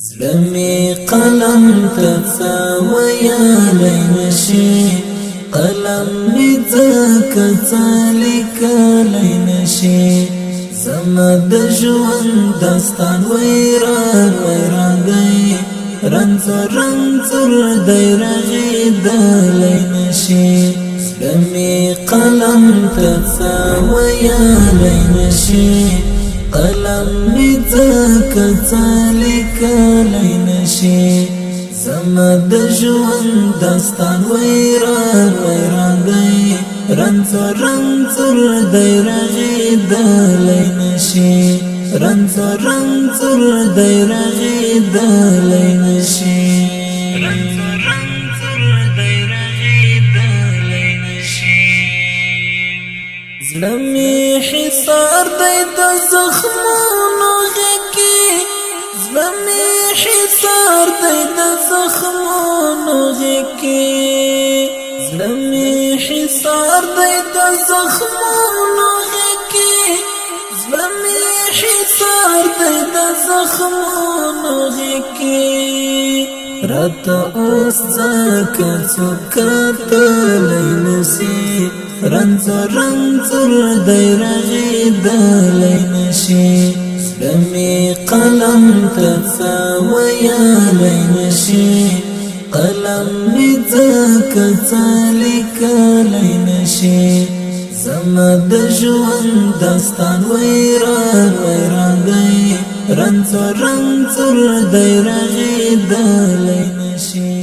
زلمي قلم تساويالي نشي قلم مزاك تالك لي نشي زمد جوان داستان ويران ويراغي رنزر ديرغي دالي نشي زلمي قلم تساويالي نشي قلم مزاك تالك لي نشي زمد جوان داستان ويران ويراغي رنزر ديرغي دالي نشي رنزر ديرغي دالي نشي زلمي حصار ديد زخمونو غيكي زلمي حصار ديد زخمونو غيكي زلمي حصار ديد زخمونو غيكي زلمي حصار ديد زخمونو غيكي رات اوس زکه څوک لي نسي رنزر ديرغي دالي نشي زلمي قلم تساويالي نشي قلم مزاك تالك لي نشي زمد جوان داستان ويران ويراغي رنزر ديرغي دالي نشي